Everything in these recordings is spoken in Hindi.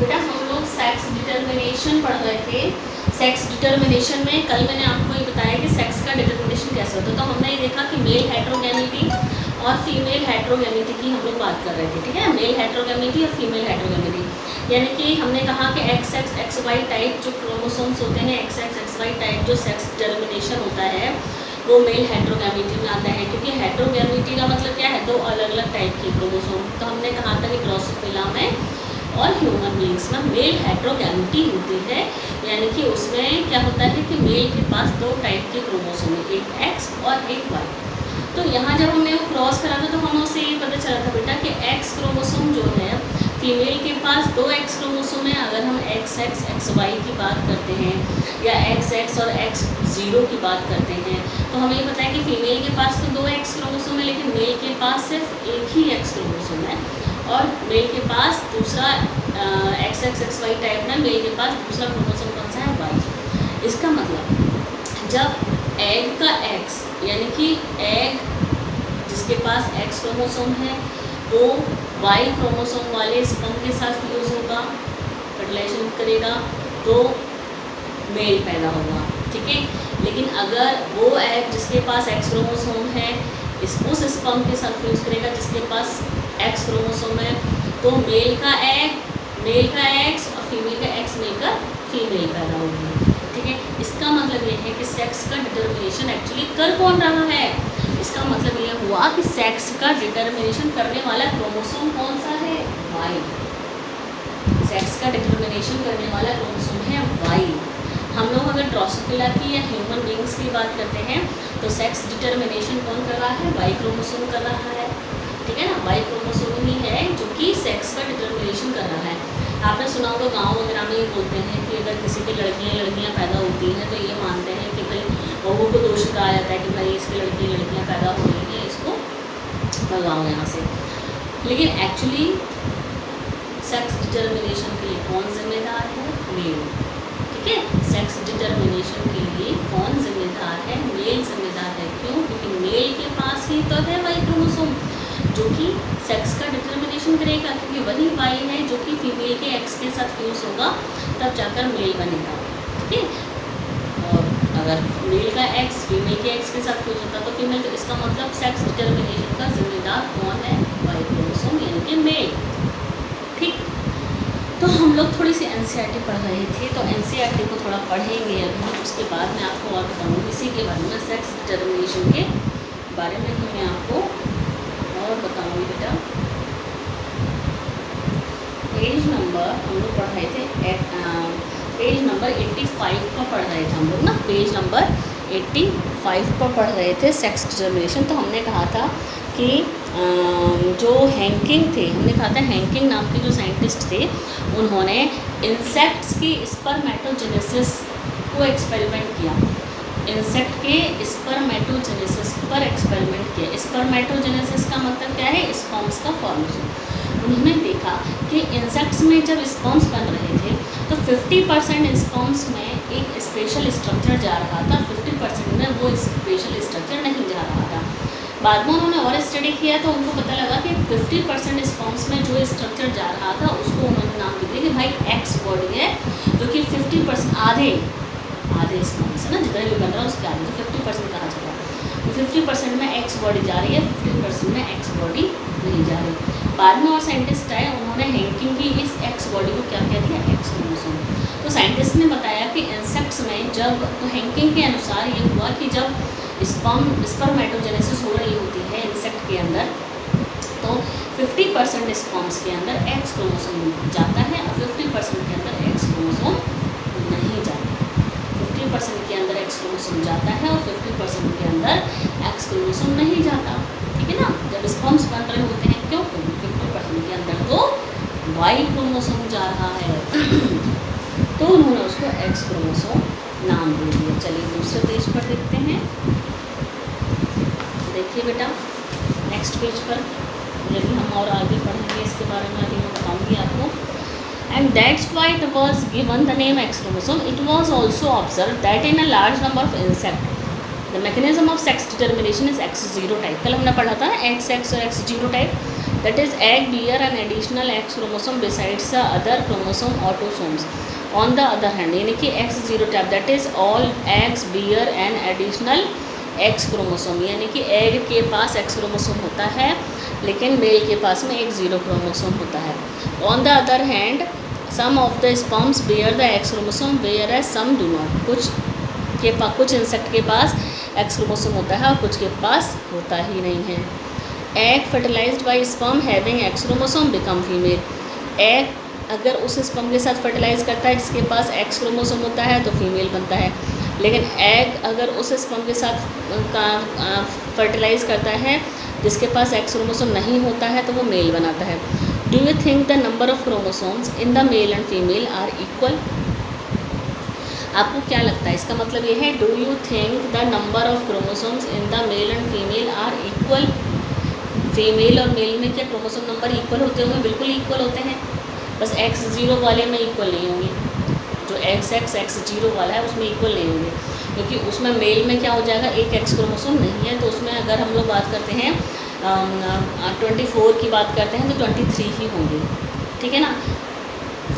बेटा हम लोग सेक्स डिटर्मिनेशन पढ़ रहे थे। सेक्स डिटर्मिनेशन में कल मैंने आपको ये बताया कि सेक्स का डिटर्मिनेशन कैसे होता है। तो हमने ये देखा कि मेल हेट्रोगेमिटी और फीमेल हेट्रोगेमिटी की हम लोग बात कर रहे थे, ठीक है। मेल हेट्रोगेमिटी और फीमेल हेट्रोगेमिटी, यानी कि हमने कहा कि X X X Y type जो क्रोमोसोम्स होते हैं, X X X Y type जो सेक्स डिटर्मिनेशन होता है वो मेल हेट्रोगेमिटी में आता है। क्योंकि हेट्रोगेमिटी का मतलब क्या है, दो अलग अलग टाइप के क्रोमोसोम। तो हमने कहा था कि ड्रोसोफिला में और ह्यूमन बींग्स में मेल हेट्रोगेमिटी होती है, यानी कि उसमें क्या होता है कि मेल के पास दो टाइप के क्रोमोसोम है, एक एक्स और एक वाई। तो यहाँ जब हमने वो क्रॉस करा था तो हमें उससे ये पता चला था बेटा कि एक्स क्रोमोसोम जो है फीमेल के पास दो एक्स क्रोमोसोम है। अगर हम एक्स एक्स एक्स वाई की बात करते हैं या एक्स एक्स और एक्स जीरो की बात करते हैं तो हमें ये पता है कि फीमेल के पास तो दो एक्स क्रोमोसोम है, लेकिन मेल के पास सिर्फ एक ही एक्स क्रोमोसोम है। और मेल के पास दूसरा X X X Y type में मेल के पास दूसरा क्रोमोसोम कौन सा है, वाई। इसका मतलब जब एग का एक्स यानी कि एग जिसके पास एक्स क्रोमोसोम है वो वाई क्रोमोसोम वाले स्पर्म के साथ फ्यूज होगा, फर्टिलाइजेशन करेगा तो मेल पैदा होगा, ठीक है। लेकिन अगर वो एग जिसके पास एक्स क्रोमोसोम है उस स्पर्म के साथ फ्यूज करेगा जिसके पास एक्स क्रोमोसोम है तो मेल का एक्स और फीमेल का एक्स मिलकर फीमेल पैदा होगी, ठीक है। इसका मतलब ये है कि सेक्स का डिटर्मिनेशन एक्चुअली कर कौन रहा है। इसका मतलब ये हुआ कि सेक्स का डिटर्मिनेशन करने वाला क्रोमोसोम कौन सा है, वाई। सेक्स का डिटर्मिनेशन करने वाला क्रोमोसोम है वाई। हम लोग अगर ड्रोसोफिला की या ह्यूमन बींग्स की बात करते हैं तो सेक्स डिटर्मिनेशन कौन कर रहा है, वाई क्रोमोसोम कर रहा है, ठीक है ना। वाई क्रोमोसोम ही है जो कि सेक्स का डिटर्मिनेशन कर रहा है। आपने सुना होगा गाँव वगैरह में ये बोलते हैं कि अगर किसी की लड़कियाँ पैदा होती हैं तो ये मानते हैं कि भाई बहू को दोष कहा जाता है कि भाई इसकी लड़कियाँ पैदा हो रही हैं, इसको भगाओ यहाँ से। लेकिन एक्चुअली सेक्स डिटर्मिनेशन के लिए कौन जिम्मेदार है, मेल, ठीक है। सेक्स डिटर्मिनेशन के लिए कौन जिम्मेदार है, मेल जिम्मेदार है। क्यों? क्योंकि मेल के पास ही तो है वाई क्रोमोसोम जो कि सेक्स का डिटर्मिनेशन करेगा, क्योंकि वही वाई है जो कि फीमेल के एक्स के साथ फ्यूज होगा तब जाकर मेल बनेगा, ठीक है। और अगर मेल का एक्स फीमेल के एक्स के साथ फ्यूज होता तो फीमेल, तो इसका मतलब सेक्स डिटर्मिनेशन का जिम्मेदार कौन है, वाई क्रोमोसोम यानी कि मेल, ठीक। तो हम लोग थोड़ी सी एनसीईआरटी पढ़ रहे थे तो एनसीईआरटी को थोड़ा पढ़ेंगे अभी, उसके बाद मैं आपको और बताऊँगी इसी के बारे में, सेक्स डिटर्मिनेशन के बारे में ही मैं आपको और बताऊँगी बेटा। पेज नंबर हम लोग पढ़ रहे थे पेज नंबर 85 पर पढ़ रहे थे हम लोग ना, पेज नंबर 85 पर पढ़ रहे थे सेक्स डिटर्मिनेशन। तो हमने कहा था कि जो हैंकिंग थे, हमने कहा था हैंकिंग नाम के जो साइंटिस्ट थे उन्होंने इंसेक्ट्स की स्पर्मेटोजेनेसिस को एक्सपेरिमेंट किया, इंसेक्ट के स्पर्मेटोजेनेसिस पर एक्सपेरिमेंट किया। स्पर्मेटोजेनेसिस का मतलब क्या है, स्पर्म्स का फॉर्मेशन। उन्होंने देखा कि इंसेक्ट्स में जब स्पर्म्स बन रहे थे तो 50% स्पर्म्स में एक स्पेशल स्ट्रक्चर जा रहा था, 50% में वो स्पेशल स्ट्रक्चर नहीं जा रहा था। बाद में उन्होंने और स्टडी किया तो उनको पता लगा कि 50% स्पर्म्स में जो स्ट्रक्चर जा रहा था उसको उन्होंने नाम दे दिया कि भाई एक्स बॉडी है, जो कि 50% आधे स्पर्म्स है ना, जितना भी बन रहा है उसके आधे, तो 50% कहा जा रहा है। 50% में एक्स बॉडी जा रही है, 50% में एक्स बॉडी नहीं जा रही। बाद में और साइंटिस्ट आए, उन्होंने हैंकिंग की इस एक्स बॉडी को क्या कह दिया, एक्स क्रोमोसोम। तो साइंटिस्ट ने बताया कि इंसेक्ट्स में जब, तो हैंकिंग के अनुसार ये हुआ कि जब स्पर्मेटोजेनेसिस हो रही होती है इंसेक्ट के अंदर तो 50% स्पर्म्स के अंदर एक्स क्रोमोसोम जाता है और 50% के अंदर एक्स क्रोमोसोम नहीं जाता। 50% के अंदर एक्स क्रोमोसोम जाता है और 50% के अंदर एक्स क्रोमोसोम नहीं जाता, ठीक है ना। जब स्पर्म्स बन रहे होते हैं, क्यों? क्योंकि 50% के अंदर तो वाई क्रोमोसोम जा रहा है तो उन्होंने उसको एक्स क्रोमोसोम नाम दे दिया। चलिए दूसरे पेज पर देखते हैं। देखिए बेटा नेक्स्ट पेज पर, जब हम और आगे पढ़ेंगे इसके बारे में अभी मैं बताऊंगी आपको। And that's why it was given the name x chromosome. It was also observe that in a large number of insect the mechanism of sex determination is x zero type. कल हमने पढ़ा था एक्स एक्स और x zero type. That is, egg bear an additional X chromosome besides the other chromosome autosomes. On the other hand, यानी कि X0 type, that is all eggs bear an additional X chromosome, यानी कि egg के पास X chromosome होता है लेकिन मेल के पास में एक 0 chromosome होता है. On the other hand, some of the sperms bear the X chromosome whereas some do not. कुछ इंसेक्ट के पास X chromosome होता है और कुछ के पास होता ही नहीं है. Egg fertilized by sperm having X chromosome become female. Egg अगर उस स्पर्म के साथ फर्टिलाइज करता है जिसके पास X क्रोमोसोम होता है तो फीमेल बनता है, लेकिन एग अगर उस स्पर्म के साथ फर्टिलाइज करता है जिसके पास X क्रोमोसोम नहीं होता है तो वो मेल बनाता है. Do you think the number of chromosomes in the male and female are equal? आपको क्या लगता है, इसका मतलब ये है do you think the number of chromosomes in the male and female are equal? Female और मेल में क्या क्रोमोसोम नंबर इक्वल होते होंगे? बिल्कुल इक्वल होते हैं, बस X0 वाले में इक्वल नहीं होंगे. जो X0 वाला है उसमें इक्वल नहीं होंगे, क्योंकि उसमें मेल में क्या हो जाएगा, एक X क्रोमोसोम नहीं है, तो उसमें अगर हम लोग बात करते हैं 24 की बात करते हैं तो 23 ही होंगे. ठीक है ना,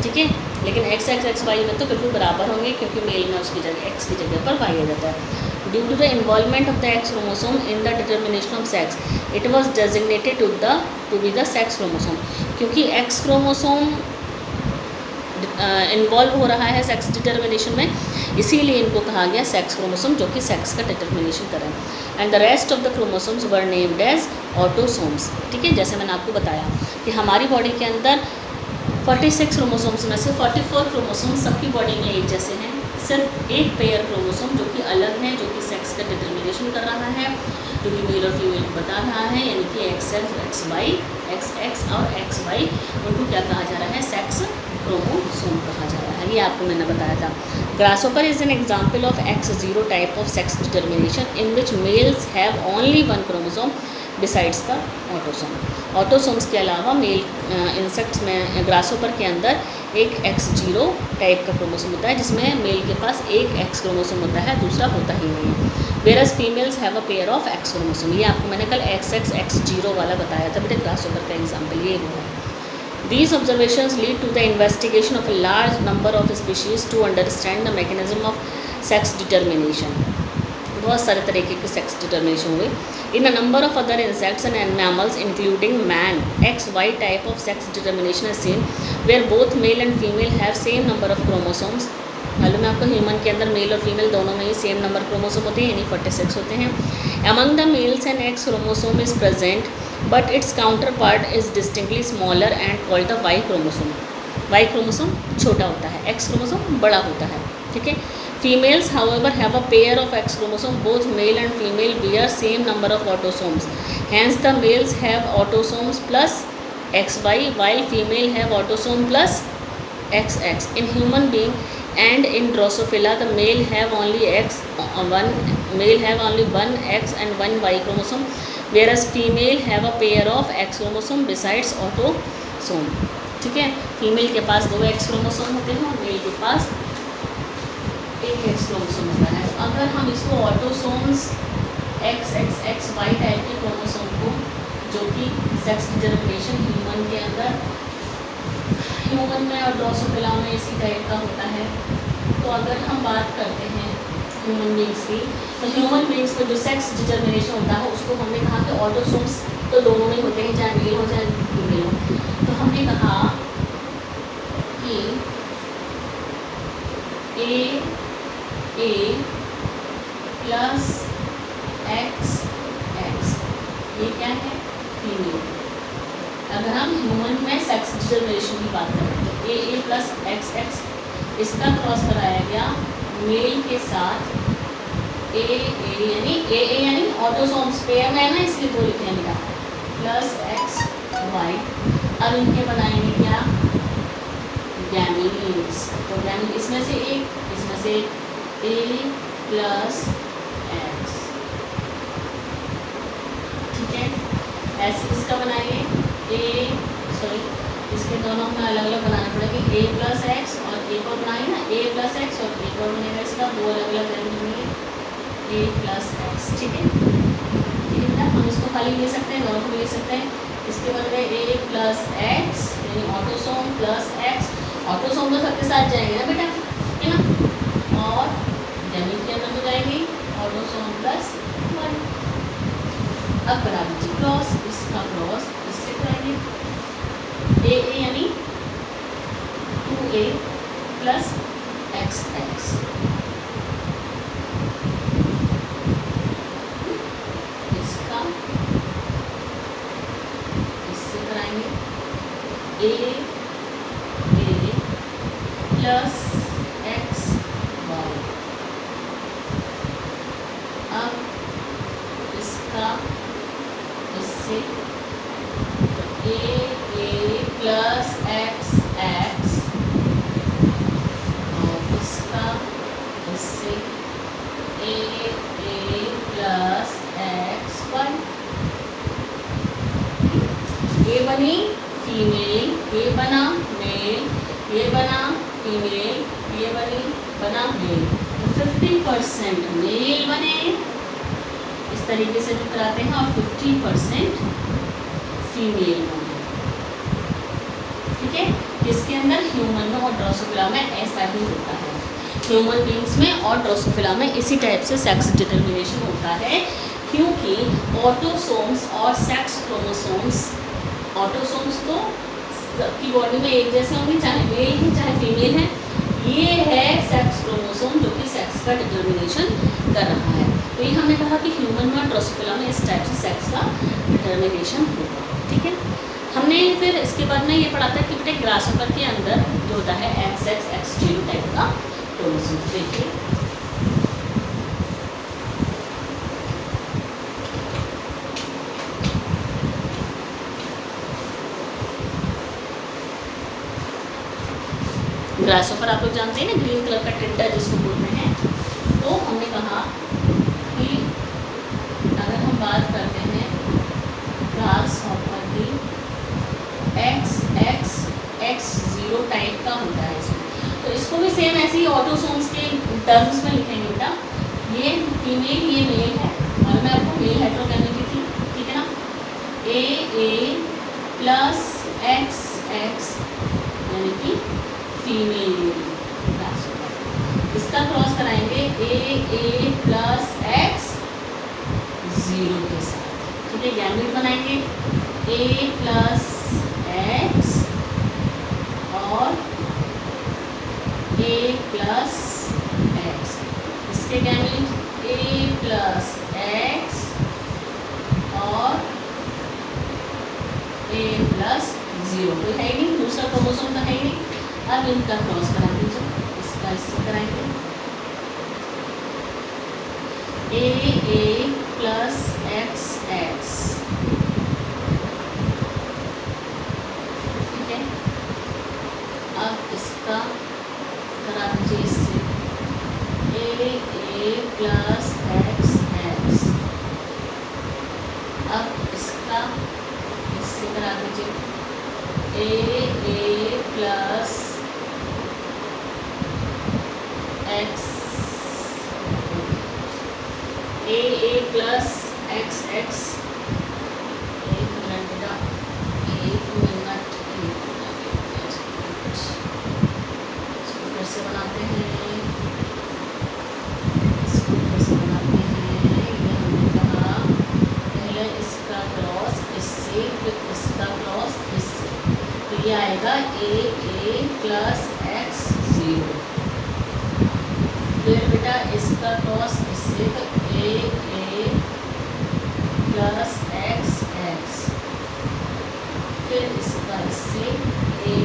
ठीक है. लेकिन XY में तो बिल्कुल बराबर होंगे क्योंकि मेल में उसकी जगह X की जगह पर Y आ जाता है. Due to the involvement of the X chromosome in the determination of sex it was designated to be the sex chromosome. क्योंकि X क्रोमोसोम इन्वॉल्व हो रहा है सेक्स डिटर्मिनेशन में, इसीलिए इनको कहा गया सेक्स क्रोमोसोम जो कि सेक्स का डिटर्मिनेशन करें. And the rest of the chromosomes were named as autosomes. ठीक है, जैसे मैंने आपको बताया कि हमारी बॉडी के अंदर 46 क्रोमोसोम्स में से 44 क्रोमोसोम्स सबकी बॉडी में एक जैसे हैं. सिर्फ एक पेयर क्रोमोसोम जो कि अलग है, जो कि सेक्स का डिटर्मिनेशन कर रहा है, जो कि मेल और फीमेल को बता रहा है, यानी कि XY, XX और XY, उनको क्या कहा जा रहा है, सेक्स क्रोमोसोम कहा जा रहा है. ये आपको मैंने बताया था. Grasshopper is an example of X0 type of sex determination in which males have only one chromosome besides the autosome. Autosomes के अलावा मेल इंसेक्ट्स में ग्रासहोपर के अंदर एक X0 टाइप का क्रोमोसोम होता है जिसमें मेल के पास एक X क्रोमोसोम होता है, दूसरा होता ही नहीं है. Whereas females have a pair of X chromosome. ये आपको मैंने कल XX वाला बताया था बेटे, ग्रासहोपर का एग्जाम्पल ये हुआ है. These observations lead to the investigation of a large number of species to understand the mechanism of sex determination. बहुत सारे तरीके के सेक्स डिटर्मिनेशन हुए. In a number of other insects and mammals including man XY type of sex determination is seen where both male and female have same number of chromosomes. मालूम है आपको, ह्यूमन के अंदर मेल और फीमेल दोनों में ही सेम नंबर क्रोमोसोम होते हैं, यानी 46 होते हैं. Among the mails and X chromosome is present but it's counter part is distinctly smaller and called the Y chromosome. Y chromosome छोटा होता है, X क्रोमोसोम बड़ा होता है. ठीक है. Females, however, have a pair of X chromosome. Both male and female bear same number of autosomes. Hence, the males have autosomes plus XY, while female have autosome plus XX. In human being and in Drosophila, the male have only one X and one Y chromosome, whereas female have a pair of X chromosome besides autosome. ठीक है, फीमेल के पास 2 X क्रोमोसोम होते हैं और मेल के पास एक X क्रोमोसोम होता है. अगर हम इसको ऑटोसोम्स XY टाइप के क्रोमोसोम को, जो कि सेक्स डिटर्मिनेशन ह्यूमन में और ड्रोसोफिला में इसी टाइप का होता है, तो अगर हम बात करते हैं ह्यूमन बींग्स की, तो ह्यूमन बींग्स में जो सेक्स डिटर्मिनेशन होता है उसको हमने कहा कि ऑटोसोम्स तो दोनों में होते हैं, चाहे मेल हो चाहे फीमेल हो. तो हमने कहा कि A प्लस XX ये क्या है, फीमेल. अगर हम ह्यूमन में सेक्स डिटर्मिनेशन की बात करें तो A प्लस XX इसका क्रॉस कराया गया मेल के साथ A यानी ऑटोसोम्स पेयर में है ना, इसलिए 2 लिखे हैं मेरा, प्लस XY. अब इनके बनाएंगे क्या, गैमीट्स. तो गैमीट इसमें से A प्लस X. ठीक है, ऐसे इसका बनाइए इसके दोनों हमें अलग अलग बनाना पड़ेगा. A प्लस X और एक और बनाइए ना, A प्लस X और एक और बनेगा, इसका 2 अलग अलग बनेंगे A प्लस X. ठीक है, ठीक है ना. हम इसको खाली ले सकते हैं, दोनों को ले सकते हैं. इसके बन गए ए प्लस एक्स, यानी ऑटोसोम प्लस एक्स। ऑटोसोम तो सबके साथ जाएंगे ना बेटा, है ना, और गैमीट के अंदर हो जाएंगे ऑटोसोम प्लस 1। अब करा दीजिए क्रॉस, इसका क्रॉस इससे कराएंगे ए यानी 2a प्लस एक्स एक्स, इसका इससे कराएंगे ए प्लस एक्स वाई। अब इसका इससे ए प्लस एक्स एक्स, और इसका इससे ए प्लस एक्स वाई। ये बनी फीमेल, ये बना मेल, ये बना फीमेल, ये बना मेल। तो 50% मेल बने इस तरीके से जो कराते हैं, और 50% फीमेल बने। ठीक है, इसके अंदर ह्यूमन में और ड्रोसोफिला में ऐसा ही होता है। ह्यूमन बींग्स में और ड्रोसोफिला में इसी टाइप से सेक्स डिटर्मिनेशन होता है, क्योंकि ऑटोसोम्स और सेक्स क्रोमोसोम्स, ऑटोसोम्स तो सबकी बॉडी में एक जैसे होंगे, चाहे मेल है चाहे फीमेल है। ये है सेक्स क्रोमोसोम जो कि सेक्स का डिटर्मिनेशन कर रहा है। तो ये हमने कहा कि ह्यूमन में और ड्रोसोफिला में इस टाइप से सेक्स का डिटर्मिनेशन होगा। ठीक है, हमने फिर इसके बाद में ये पढ़ा था कि बेटे ग्रासहोपर के अंदर जो होता है XX X0 टाइप का क्रोमोसोम। देखिए ग्रासहोपर आप लोग जानते हैं ना, ग्रीन कलर का टिड्डा जिसको बोलते हैं। तो हमने कहा कि अगर हम बात करते हैं ग्रासहोपर की, XX X0 टाइप का होता है इसमें, तो इसको भी सेम ऐसे ही ऑटोसोम्स के टर्म्स में लिखेंगे बेटा। ये फीमेल ये मेल है, और मैं आपको मेल हेटेरोगैमेटी थी, ठीक है ना, ए प्लस एक्स एक्स यानी कि फीमेल ग्रासहोपर। इसका क्रॉस कराएंगे ए प्लस एक्स 0 के साथ। ठीक है, गैमीट बनाएंगे ए प्लस एक्स और ए प्लस एक्स। इसके गैमीट ए प्लस एक्स और ए प्लस 0, तो है ही नहीं, दूसरा क्रोमोसोम तो है ही नहीं। अब इनका क्रॉस करा दीजिए, इसका इससे कराएंगे ए प्लस एक्स एक्स। ठीक है, अब इसका करा दीजिए इससे ए प्लस एक्स एक्स। अब इसका इससे करा दीजिए ए प्लस एक्स, ए प्लस एक्स एक्स। एक मिनट बेटा, एक मिनट, इसको फिर से बनाते हैं, इसको फिर से बनाते हैं। ये हमने कहा पहले इसका क्रॉस इससे, फिर इसका क्रॉस इससे, तो ये आएगा ए प्लस एक्स 0। फिर बेटा इसका क्रॉस इससे, तो ए प्लस एक्स एक्स। फिर इसका इससे ए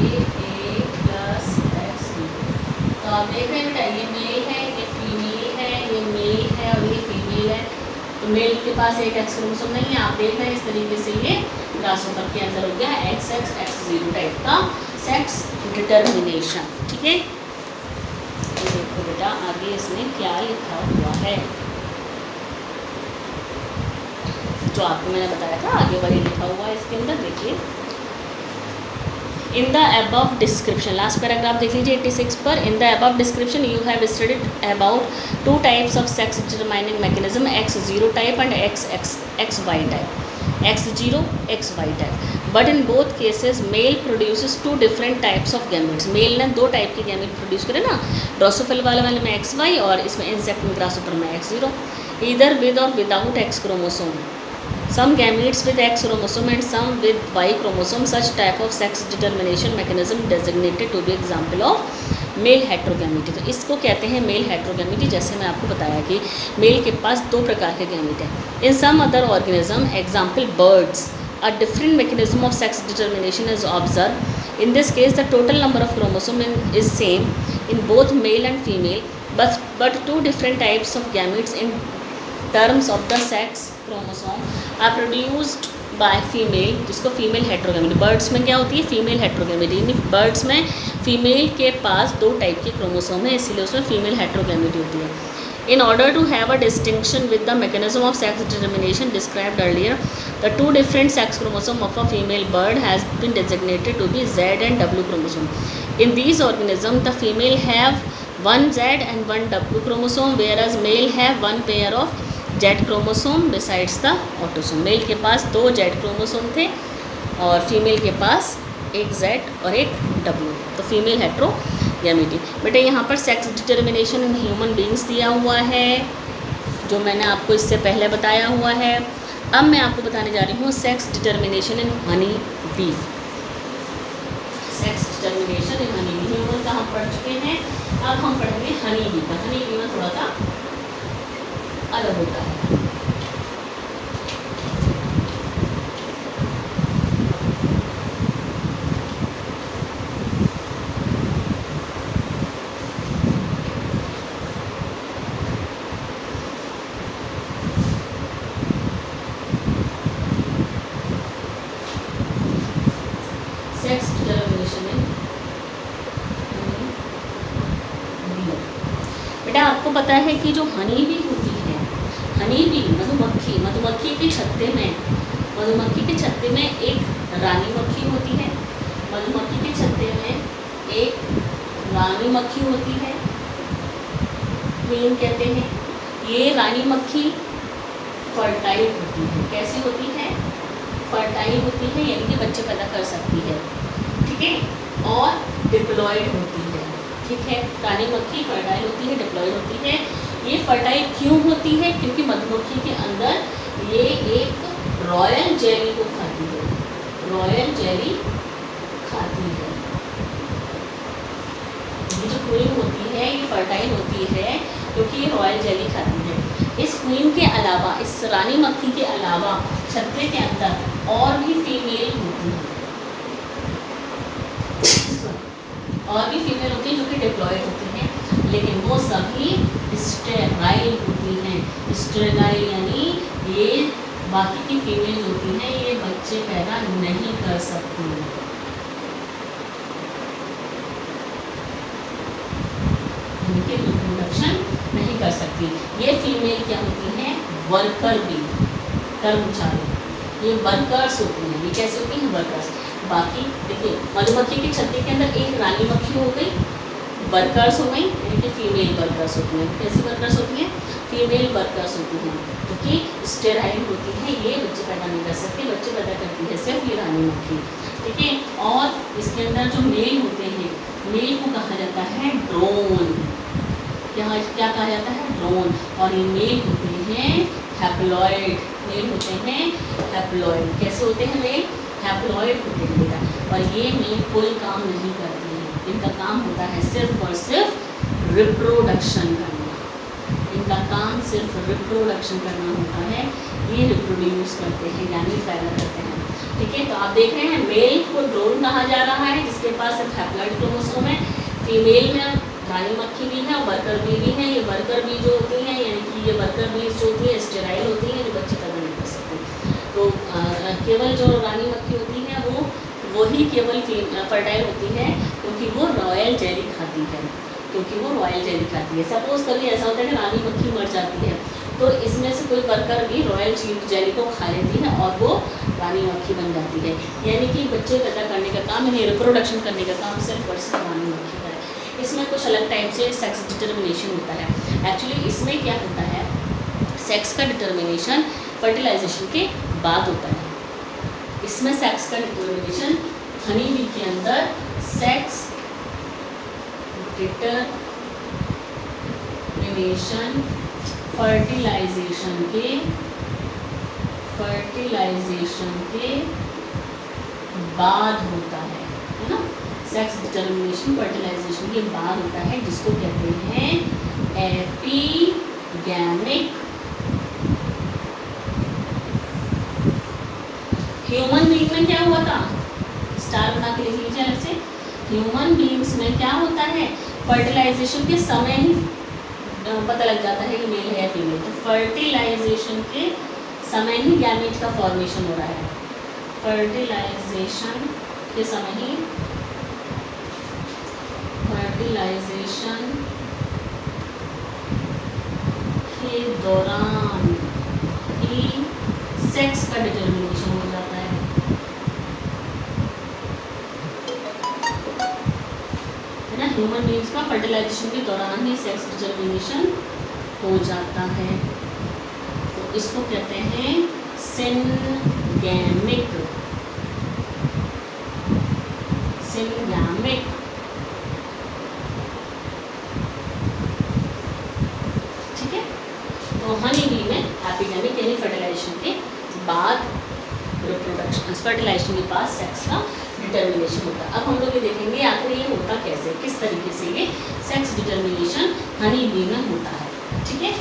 प्लस एक्स। तो आप देख रहे हैं बेटा, ये मेल है, ये फीमेल है, ये मेल है और ये फीमेल है। तो मेल के पास एक एक्स क्रोमोसोम नहीं है, आप देख रहे हैं इस तरीके से ये ग्रासहोपर के अंदर हो गया XX X0 टाइप का सेक्स डिटर्मिनेशन। ठीक है, देखो बेटा आगे इसमें क्या लिखा हुआ है, जो आपको मैंने बताया था आगे वाली लिखा हुआ है इसके अंदर। देखिए in the above description, last paragraph देख लीजिए 86 पर। In the above description you have studied about 2 types of sex determining mechanism, X0 type and XY type. X0, XY type. But in both cases male produces 2 different types of gametes. Male ने 2 टाइप के गैमेट प्रोड्यूस करे ना, ड्रोसोफिल वाले में XY और इसमें इंसेक्ट में ग्रासोपर में X0, ईदर विद और without X chromosome. Some gametes with X chromosome and some with Y chromosome. Such type of sex determination mechanism designated to be example of male heterogamety. तो इसको कहते हैं मेल हेट्रोगैमिटी। जैसे मैं आपको बताया कि मेल के पास 2 प्रकार के गैमेट हैं। In some other organism example birds a different mechanism of sex determination is observe. In this case the total number of chromosome is same in both male and female, but 2 different types of gametes in terms of the sex chromosome are produced by female, जिसको फीमेल हेट्रोगैमिटी। बर्ड्स में क्या होती है? Female heterogamety. बर्ड्स में फीमेल के पास 2 टाइप के क्रोमोसोम है, इसीलिए उसमें फीमेल हेट्रोगैमिटी होती है। In order to have a distinction with the mechanism of sex determination described earlier, the 2 different sex chromosome of a female bird has been designated to be Z and W chromosome. In these organisms, the female have 1 Z and 1 W chromosome, whereas male have 1 pair of Z chromosome besides the autosome. Male के पास 2 Z क्रोमोसोम थे और फीमेल के पास 1 Z और 1 W, तो फीमेल हेट्रोगैमिटी। बेटा यहाँ पर sex determination in human beings दिया हुआ है, जो मैंने आपको इससे पहले बताया हुआ है। अब मैं आपको बताने जा रही हूँ sex determination in honey B. Sex determination in honey be human का हम पढ़ चुके हैं, अब हम पढ़ेंगे हनी बी का। हनी बी में थोड़ा सा अलग होता है। सेक्स डिटर्मिनेशन में बेटा आपको पता है कि जो हनी बी होती है, हनी बी मधुमक्खी, मधुमक्खी के छत्ते में एक रानी मक्खी होती है। मधुमक्खी के छत्ते में एक रानी मक्खी होती है, क्वीन कहते हैं। ये रानी मक्खी फर्टाइल होती है। कैसी होती है? फर्टाइल होती है, यानी कि बच्चे पैदा कर सकती है, ठीक है, और डिप्लॉयड होती है, ठीक है। रानी मक्खी फर्टाइल होती है, डिप्लॉयड होती है। ये फर्टाइल क्यों होती है? क्योंकि मधुमक्खी के अंदर ये एक रॉयल जेली को खाती है, रॉयल जेली खाती है। ये जो क्वीन होती है ये फर्टाइल होती है क्योंकि ये रॉयल जेली खाती है। इस क्वीन के अलावा, इस रानी मक्खी के अलावा छत्ते के अंदर और भी फीमेल होती हैं, और भी फीमेल होती हैं जो कि डिप्लॉयड होती हैं, लेकिन वो सभी स्टेराइल होती हैं। स्टेराइल यानी ये बाकी की फीमेल होती हैं, ये बच्चे पैदा नहीं कर सकती, इनकी रिप्रोडक्शन नहीं कर सकती। ये फीमेल क्या होती हैं? वर्कर बी, कर्मचारी, ये वर्कर्स होती हैं। ये कैसे होती हैं? वर्कर्स। बाकी देखिए मधुमक्खी के छत्ते के अंदर एक रानी मक्खी हो गई, वर्कर्स हो गई, यानी कि फीमेल वर्कर्स होती हैं। कैसी वर्कर्स होती हैं? फीमेल वर्कर्स होती हैं, क्योंकि स्टेराइल होती हैं, ये बच्चे पैदा नहीं कर सकती। बच्चे पैदा करती है सिर्फ ये रानी मक्खी, ठीक है। और इसके अंदर जो मेल होते हैं, मेल को कहा जाता है ड्रोन। क्या कहा जाता है? ड्रोन। और ये मेल होते हैं हैप्लॉइड, मेल होते हैं हैप्लॉइड। कैसे होते हैं मेल? हैप्लॉइड होते हैं बेटा। और ये मेल कोई काम नहीं करते हैं, इनका काम होता है सिर्फ और सिर्फ रिप्रोडक्शन करना। इनका काम सिर्फ रिप्रोडक्शन करना होता है, ये रिप्रोड्यूस करते हैं यानी पैदा करते हैं, ठीक है। तो आप देख रहे हैं मेल को ड्रोन कहा जा रहा है, जिसके पास सिर्फ हैप्लॉइड क्रोमोसोम है। फीमेल में रानी मक्खी भी है और वर्कर बी भी है। ये वर्कर बी जो होती हैं, यानी कि ये वर्कर बीज जो होती है स्टेराइल होती हैं, जो बच्चे पैदा नहीं कर सकते। तो केवल जो रानी मक्खी होती है वही केवल फर्टाइल होती है, क्योंकि वो रॉयल जेली खाती है, क्योंकि वो रॉयल जेली खाती है। सपोज कभी ऐसा होता है कि रानी मक्खी मर जाती है, तो इसमें से कोई वर्कर भी रॉयल जेली को खा लेती है और वो रानी मक्खी बन जाती है। यानी कि बच्चे पैदा करने का काम, यानी रिप्रोडक्शन करने का काम सिर्फ और सिर्फ रानी मक्खी का है। इसमें कुछ अलग टाइप से सेक्स डिटर्मिनेशन होता है। एक्चुअली इसमें क्या होता है, सेक्स का डिटर्मिनेशन फर्टिलाइजेशन के बाद होता है। इसमें सेक्स का डिटरमिनेशन हनी बी के अंदर सेक्स डिटरमिनेशन फर्टिलाइजेशन के बाद होता है ना। सेक्स डिटरमिनेशन फर्टिलाइजेशन के बाद होता है, जिसको कहते हैं एपिगैमिक। ह्यूमन बीइंग में क्या हुआ था, स्टार बना के लिख लीजिए अलग से। ह्यूमन बीइंग्स में क्या होता है, फर्टिलाइजेशन के समय ही पता लग जाता है कि मेल है या फीमेल। तो फर्टिलाइजेशन के समय ही गैमेट का फॉर्मेशन हो रहा है। फर्टिलाइजेशन के समय ही फर्टिलाइजेशन के दौरान ही सेक्स का डिटरमिनेशन हो जाता है। ना, ह्यूमन बीइंग्स का फर्टिलाइजेशन के दौरान ही सेक्स डिटरमिनेशन हो जाता है। तो इसको कहते हैं सिनगैमिक। ठीक है। तो हनी बी में एपिगैमिक यानी फर्टिलाइजेशन के बाद रिप्रोडक्शन, फर्टिलाइजेशन के बाद सेक्स का डिटरमिनेशन होता है। अब हम लोग ये देखेंगे आखिर ये होता कैसे, किस तरीके से ये सेक्स डिटरमिनेशन हनी बी में होता है। ठीक है।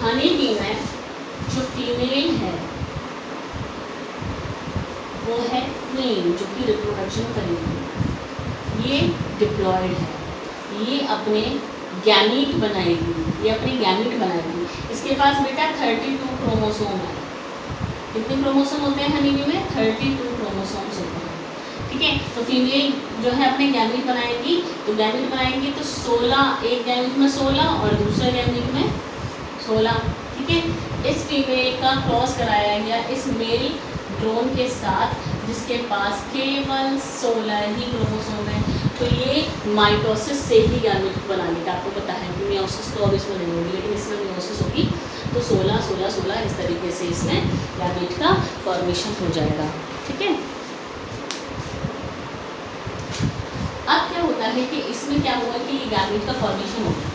हनी बी में जो फीमेल है वो है क्वीन, जो कि रिप्रोडक्शन करेगी। ये डिप्लॉयड है, ये अपने गैमीट बनाएगी, इसके पास बेटा 32 क्रोमोसोम है। कितने क्रोमोसोम होते हैं हनी बी में, 32 क्रोमोसोम्स होते हैं। ठीक है। तो फीमेल जो है अपने गैमीट बनाएगी, तो 16, एक गैमीट में 16 और दूसरे गैमीट में 16। ठीक है। इस फीमेल का क्रॉस कराया गया इस मेल ड्रोन के साथ, जिसके पास केवल 16 ही क्रोमोसोम है। तो ये माइटोसिस से ही गैमीट बना लेगा। आपको पता है कि मियोसिस तो अब इसमें नहीं होगी, लेकिन इसमें मियोसिस होगी। तो 16, 16, 16 इस तरीके से इसमें गैमीट का फॉर्मेशन हो जाएगा। ठीक है। अब क्या होता है कि इसमें क्या हुआ कि ये गैमीट का फॉर्मेशन हो गया।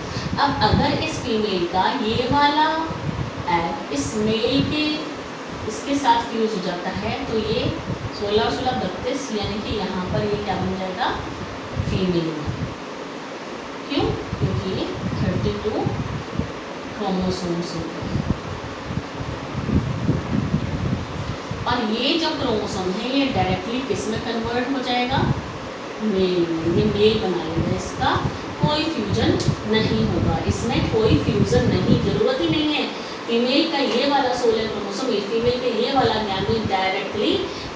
अब अगर इस फीमेल का ये वाला एग इस मेल के इसके साथ फ्यूज हो जाता है, तो ये 16 और 16 32, यानी कि यहाँ पर ये क्या बन जाएगा, फीमेल। क्यों? क्योंकि ये 32 क्रोमोसोम्स होते हैं। और ये जो क्रोमोसोम है ये डायरेक्टली किस में कन्वर्ट हो जाएगा, मेल में। ये मेल बना लेगा, इसका कोई फ्यूजन नहीं होगा, इसमें कोई फ्यूजन नहीं, जरूरत ही नहीं है। फीमेल का ये वाला 16 क्रोमोसोम, ये फीमेल का ये वाला गैमीट डायरेक्टली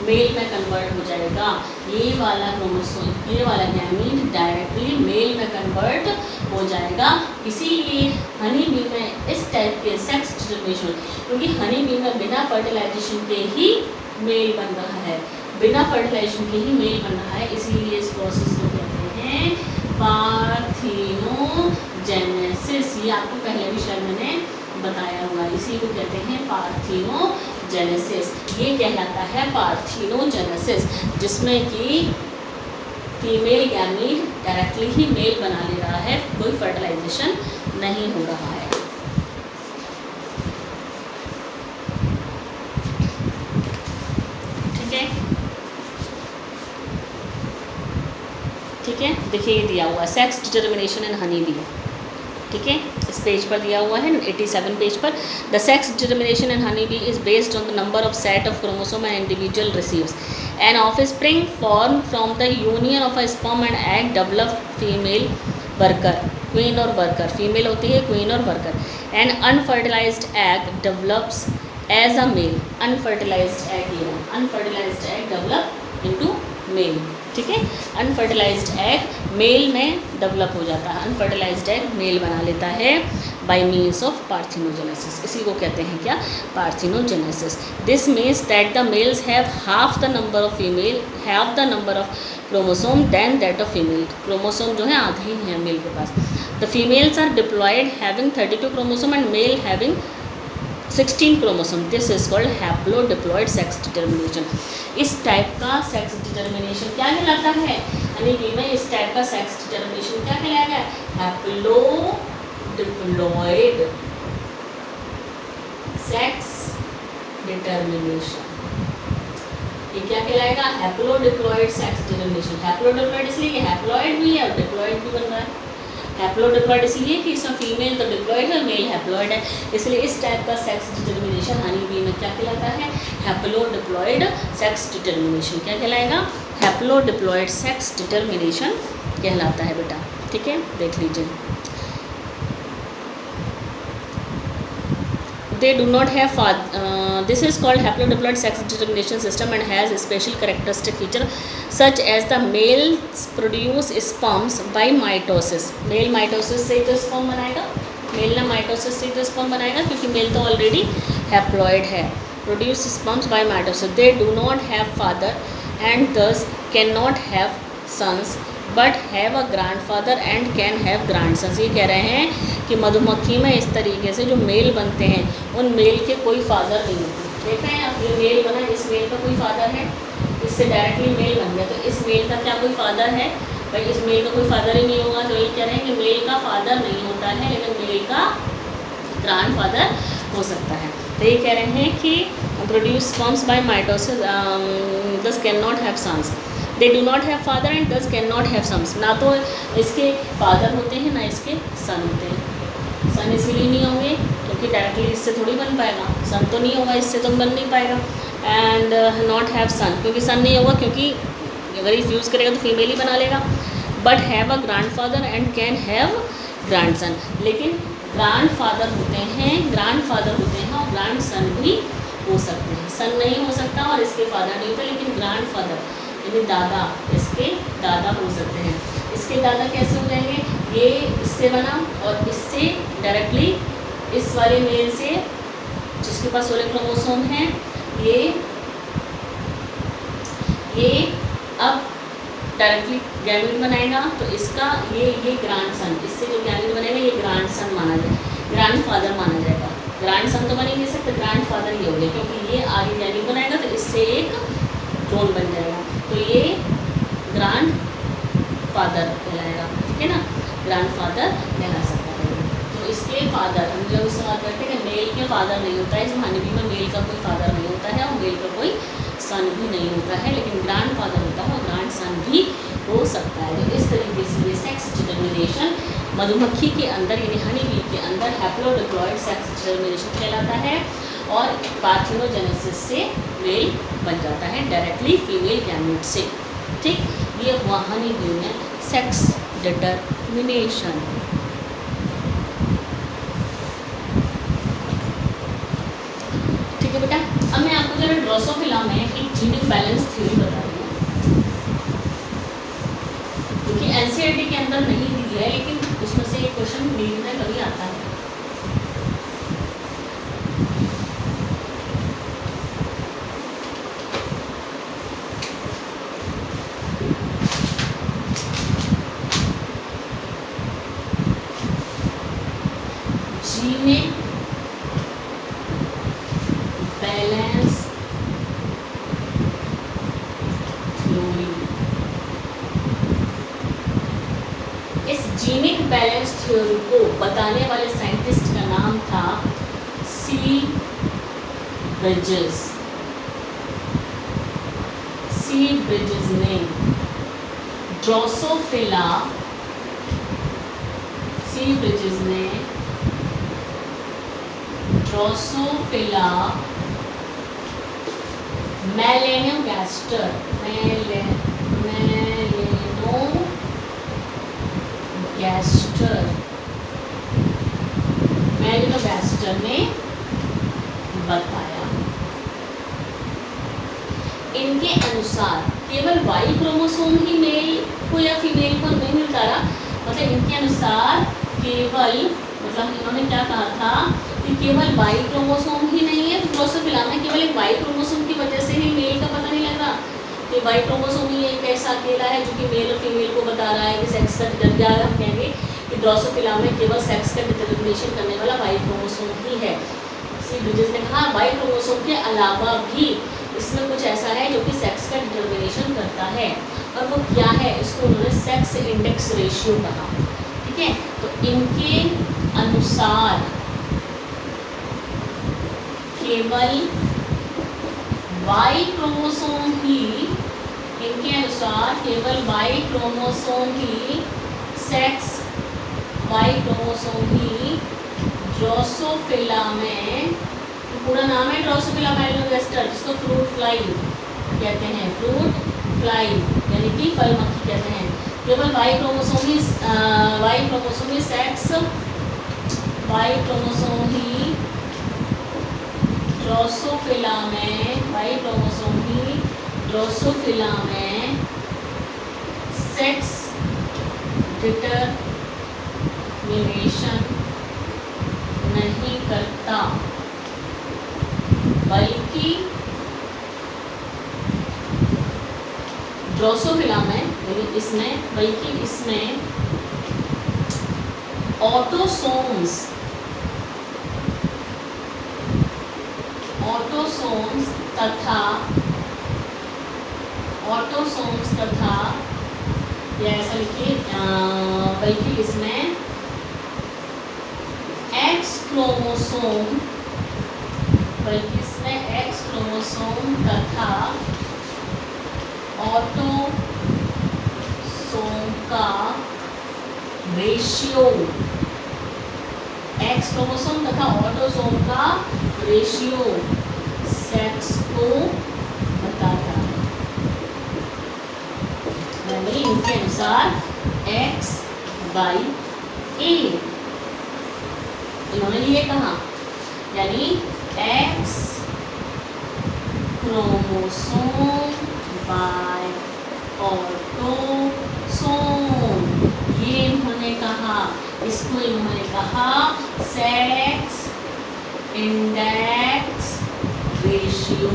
मेल में कन्वर्ट हो जाएगा। ये वाला क्रोमोसोम, ये वाला गैमीट डायरेक्टली मेल में कन्वर्ट हो जाएगा। इसीलिए हनी बी में इस टाइप के सेक्स डिटरमिनेशन, क्योंकि हनी बी में बिना फर्टिलाइजेशन के ही मेल बन रहा है, इसीलिए इस प्रोसेस को कहते हैं पार्थिनोजेनेसिस। ये आपको पहले भी शायद मैंने बताया हुआ, इसी को कहते हैं पार्थिनोजेनेसिस। ये कहलाता है पार्थिनोजेनेसिस, जिसमें कि फीमेल गैमीट डायरेक्टली ही मेल बना ले रहा है, कोई फर्टिलाइजेशन नहीं हो रहा है। ठीक है। देखिए ये दिया हुआ है sex determination in honey B. ठीक है, इस पेज पर दिया हुआ है 87 पेज पर। The sex determination in honey bee is based on the number of set of chromosome and individual receives an offspring form from the union of a sperm and egg develop female worker, queen और वर्कर, फीमेल होती है क्वीन और worker. And unfertilized egg develops as a male, unfertilized egg develop into male. ठीक है, अनफर्टिलाइज्ड एग मेल में डेवलप हो जाता है, अनफर्टिलाइज्ड एग मेल बना लेता है। By means of parthenogenesis. इसी को कहते हैं क्या, parthenogenesis. This means that the males have half the number of female have the number of chromosome than that of female. Chromosome जो है आधे ही हैं मेल के पास। The females are diploid having 32 chromosome and male having 16 chromosome. This is called haplodiploid sex determination. इस टाइप का सेक्स डिटर्मिनेशन क्या कहलाता है, यानी कि में इस टाइप का सेक्स डिटर्मिनेशन क्या कहलाएगा, हैप्लोडिप्लॉयड सेक्स डिटर्मिनेशन। ये क्या कहलाएगा, हैप्लोडिप्लॉयड सेक्स डिटर्मिनेशन। हैप्लोडिप्लॉयड इसलिए कि हैप्लॉयड भी है और डिप्लॉयड भी बन रहा है। हैप्लोडिप्लॉयड इसलिए कि इसमें फीमेल तो डिप्लॉयड है, मेल हैप्लॉयड है, इसलिए इस टाइप का सेक्स डिटर्मिनेशन हनी बी में क्या कहलाता है, हैप्लोडिप्लॉयड सेक्स डिटर्मिनेशन। क्या कहलाएगा, हैप्लोडिप्लॉयड सेक्स डिटर्मिनेशन कहलाता है बेटा। ठीक है, देख लीजिए। They do not have this is called haplodiploid sex determination system and has a special characteristic feature such as the males produce sperms by mitosis। Male mitosis से तो स्पर्म बनाएगा, मेल ना माइटोसिस से तो स्पर्म बनाएगा, क्योंकि मेल तो ऑलरेडी हैप्लॉयड है। Produce sperms by mitosis. They do not have father and thus can not have sons but have a grandfather and can have grandsons. ये कह रहे हैं कि मधुमक्खी में इस तरीके से जो मेल बनते हैं उन मेल के कोई फादर नहीं होते। देख रहे हैं आप, ये मेल बना, इस मेल का कोई फादर है, इससे डायरेक्टली मेल बन गया, तो इस मेल का क्या कोई फादर है, भाई इस मेल का कोई फादर ही नहीं होगा। तो ये कह रहे हैं कि मेल का फादर नहीं होता है, लेकिन मेल का ग्रैंड फादर हो सकता है। तो ये कह रहे हैं कि produce sperms by mitosis thus can not have sons. They do not have father and thus can not have sons. ना तो इसके फादर होते हैं ना इसके सन होते हैं। सन इसीलिए नहीं होंगे क्योंकि डायरेक्टली इससे थोड़ी बन पाएगा, सन तो नहीं होगा, इससे तो बन नहीं पाएगा। एंड नॉट हैव सन, क्योंकि सन नहीं होगा, क्योंकि अगर ये फ्यूज़ करेगा तो फीमेल ही बना लेगा। But have a grand father and can have grand son. लेकिन ग्रैंड फादर होते हैं और ग्रैंड सन भी हो सकते हैं। सन नहीं हो सकता और इसके फादर नहीं होते, लेकिन ग्रैंड फादर यानी दादा, इसके दादा हो सकते हैं। इसके दादा कैसे हो जाएंगे, ये इससे बना और इससे डायरेक्टली इस वाले मेल से जिसके पास 16 क्रोमोसोम हैं, ये अब डायरेक्टली गैमीट बनाएगा, तो इसका ये ग्रैंड सन, इससे जो गैमीट बनेगा ये ग्रैंड सन माना जाए, ग्रैंड फादर माना जाएगा। ग्रैंड सन तो बन ही नहीं सकते, ग्रैंड फादर ही हो गए, क्योंकि ये आगे गैमीट बनाएगा तो इससे एक ड्रोन बन जाएगा, तो ये ग्रैंड फादर कहलाएगा। ठीक है ना, ग्रैंड फादर कहला सकता है। तो इसके फादर, हम लोग इससे बात करते हैं कि मेल के फादर नहीं होता है, इस मानवी में मेल का कोई फादर नहीं होता है और मेल का कोई सन भी नहीं होता है, लेकिन ग्रैंड फादर होता है और ग्रैंड सन भी हो सकता है। तो इस तरीके से ये सेक्स डिटर्मिनेशन मधुमक्खी के अंदर यानी हनी बी के अंदर हैप्लोडिप्लॉयड सेक्स डिटर्मिनेशन कहलाता है और पार्थिनोजेनेसिस से मेल बन जाता है डायरेक्टली फीमेल गैमेट से। ठीक, ये हुआ हनी बी में सेक्स डिटर्मिनेशन। ठीक है बेटा, अब मैं आपको जरा ड्रोसोफिला में एक जीनिक बैलेंस थ्योरी बता रही हूँ, क्योंकि एनसीईआरटी के अंदर नहीं दी है, लेकिन उसमें से एक क्वेश्चन नीट में कभी आता है। जीनिक बैलेंस थ्योरी, इस जीनिक बैलेंस थ्योरी को बताने वाले साइंटिस्ट का नाम था सी ब्रिजेस। सी ब्रिजेस ने ड्रोसोफिला, सी ब्रिजेस ने ड्रोसोफिला मेलेनोगास्टर, मेलेनोगास्टर ने बताया। इनके अनुसार केवल वाई क्रोमोसोम ही मेल को या फीमेल को नहीं मिलता रहा, मतलब इनके अनुसार केवल मतलब इन्होंने क्या कहा था कि केवल वाई क्रोमोसोम ही नहीं है, ड्रोसोफिला में केवल एक वाई क्रोमोसोम की वजह से ही मेल का पता नहीं लग रहा कि वाई क्रोमोसोम ही एक ऐसा अकेला है जो कि मेल और फीमेल को बता रहा है कि सेक्स का डिटरमिनेशन, हम कहेंगे कि ड्रोसोफिला में केवल सेक्स का डिटरमिनेशन करने वाला वाई क्रोमोसोम ही है। सी ब्रिजेस ने कहा वाई क्रोमोसोम के अलावा भी इसमें कुछ ऐसा है जो कि सेक्स का डिटरमिनेशन करता है, और वो क्या है, इसको उन्होंने सेक्स इंडेक्स रेशियो कहा। ठीक है, तो इनके अनुसार केवल वाई क्रोमोसोम ही, इनके अनुसार केवल वाई क्रोमोसोम ही सेक्स, वाई क्रोमोसोम ही ड्रोसोफिला में, पूरा नाम है ड्रोसोफिला मेलानोगास्टर, जिसको फ्रूट फ्लाई कहते हैं, फ्रूट फ्लाई यानी कि फल मक्खी कहते हैं। केवल वाई क्रोमोसोम ही सेक्स, वाई क्रोमोसोम ही ड्रोसोफिला में, वाई क्रोमोसोम ही ड्रोसोफिला में सेक्स डिटरमिनेशन नहीं करता, बल्कि ड्रोसोफिला में यानी इसमें, बल्कि इसमें ऑटोसोम्स तथा या ऐसा लिखिए, बल्कि इसमें एक्स क्रोमोसोम, बल्कि इसमें एक्स क्रोमोसोम तथा ऑटोसोम का रेशियो, एक्स क्रोमोसोम तथा ऑटोसोम का रेशियो सेक्स को बताता है। यानी इनके अनुसार x बाई a, इन्होंने ये कहा, यानी एक्स क्रोमोसोम बाय ऑटोसोम, ये इन्होंने कहा, इसको इन्होंने कहा सेक्स इंडेक्स रेशियो।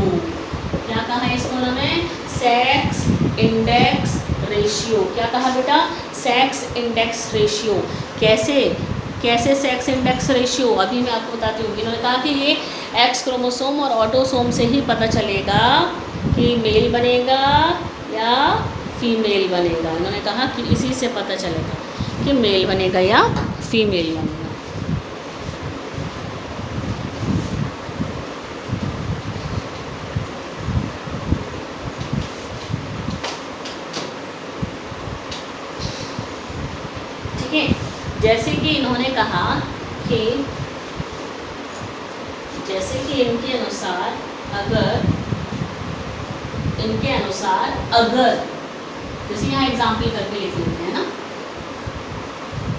क्या कहा है इसको उन्होंने? Sex index ratio. क्या कहा बेटा? Sex index ratio. कैसे कैसे सेक्स इंडेक्स रेशियो? अभी मैं आपको बताती हूँ। इन्होंने कहा कि ये एक्स क्रोमोसोम और ऑटोसोम से ही पता चलेगा कि मेल बनेगा या फीमेल बनेगा। इन्होंने कहा कि इसी से पता चलेगा कि मेल बनेगा या फीमेल बनेगा। ठीक है, जैसे कि इन्होंने कहा कि जैसे कि इनके अनुसार अगर जैसे यहाँ एग्जाम्पल करके लिख लेते हैं ना,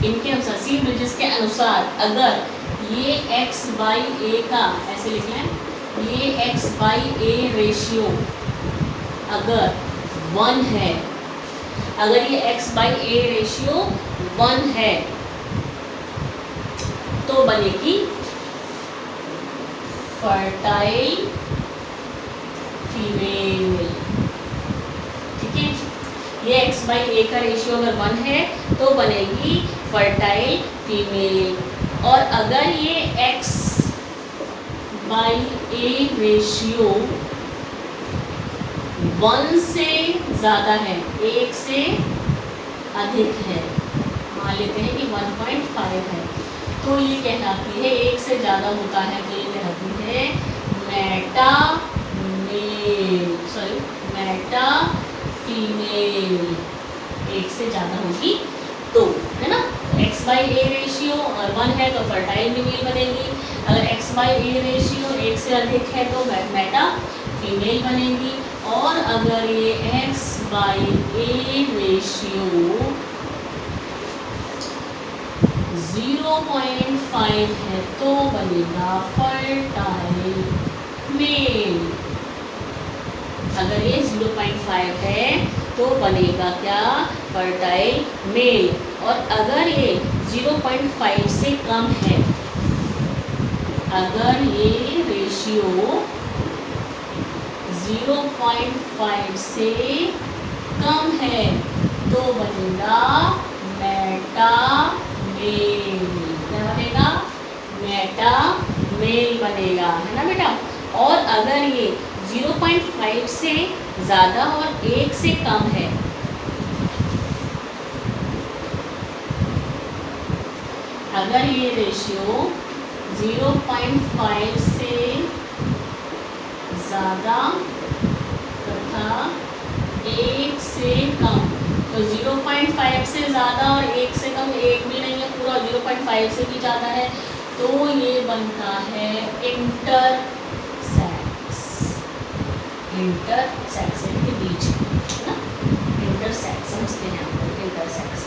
इनके अनुसार सी ब्रिजेस के अनुसार अगर ये x बाई ए का, ऐसे लिख लें, ये x बाई ए रेशियो अगर 1 है, अगर ये x बाई ए रेशियो 1 है तो बनेगी फर्टाइल फीमेल। ठीक है, ये x बाई ए का रेशियो अगर 1 है तो बनेगी फर्टाइल फीमेल। और अगर ये x बाई ए रेशियो 1 से ज़्यादा है, 1 से अधिक है, मान लेते हैं कि 1.5 है, तो ये कहलाती है, 1 से ज़्यादा होता है तो ये कहलाती है मेटा फीमेल। 1 से ज़्यादा होगी तो, है ना, x बाई ए रेशियो और 1 है तो फर्टाइल फीमेल बनेगी। अगर x बाई ए रेशियो 1 से अधिक है तो मेटा फीमेल बनेगी। और अगर ये x बाई ए रेशियो 0.5 है तो बनेगा फर्टाइल मेल। अगर ये 0.5 है तो बनेगा क्या, फर्टाइल मेल। और अगर ये 0.5 से कम है, अगर ये रेशियो 0.5 से कम है तो बनेगा मेटा मेल। क्या बनेगा, मेटा मेल बनेगा, है ना बेटा। और अगर ये 0.5 से ज़्यादा और 1 से कम है, अगर ये रेशियो 0.5 से ज़्यादा तथा 1 से कम, तो 0.5 से ज़्यादा और 1 से कम, 1 भी नहीं है पूरा, 0.5 से भी ज़्यादा है, तो ये बनता है इंटरसेक्स। इंटरसेक्स यानी कि बीच, है ना, इंटरसेक्स समझते हैं आप लोग, इंटरसेक्स।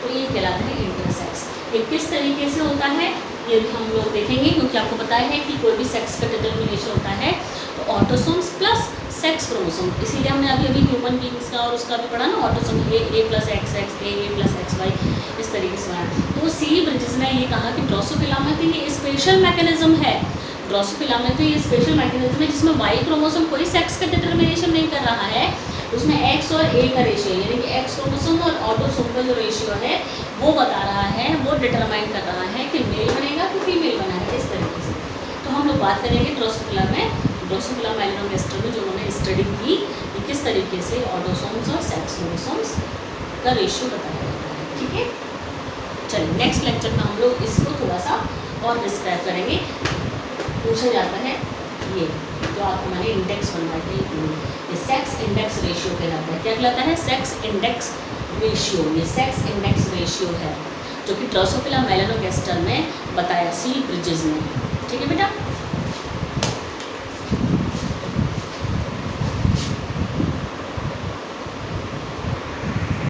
तो ये कहलाता है इंटरसेक्स। ये किस तरीके से होता है ये भी हम लोग देखेंगे, क्योंकि आपको पता है कि कोई भी सेक्स का डिटर्मिनेशन होता है तो ऑटोसोम्स प्लस सेक्स क्रोमोसोम, इसीलिए हमने अभी ह्यूमन बींग्स का और उसका भी पढ़ा ना, ऑटोसोम ए प्लस एक्स एक्स, ए प्लस एक्स वाई, इस तरीके से बना। तो सी ब्रिजेस ने ये कहा कि ड्रोसोफिला में तो ये स्पेशल मैकेनिज्म है, ड्रोसोफिला में तो ये स्पेशल मैकेनिज्म है जिसमें वाई क्रोमोसोम कोई सेक्स का डिटर्मिनेशन नहीं कर रहा है, उसमें एक्स और ए का रेशियो यानी कि एक्स क्रोमोसोम और ऑटोसोम का जो रेशियो है वो बता रहा है, वो डिटरमाइन कर रहा है कि मेल बनेगा कि फीमेल बनेगा, इस तरीके से। तो हम लोग बात करेंगे ड्रोसोफिला में, ड्रोसोफिला मेलानोगास्टर में जो उन्होंने स्टडी की कि किस तरीके से ऑटोसोम्स और सेक्स क्रोमोसोम्स का रेशियो बताया जाता है। ठीक है, चलिए नेक्स्ट लेक्चर में हम लोग इसको थोड़ा सा और डिस्क्राइब करेंगे। पूछा जाता है ये जो आप हमारे इंडेक्स बनवाए थे, ये सेक्स इंडेक्स रेशियो कहलाता है। क्या कहलाता है, सेक्स इंडेक्स रेशियो। ये सेक्स इंडेक्स रेशियो है जो कि ड्रोसोफिला मेलानोगास्टर में बताया सी ब्रिजेस ने। ठीक है बेटा।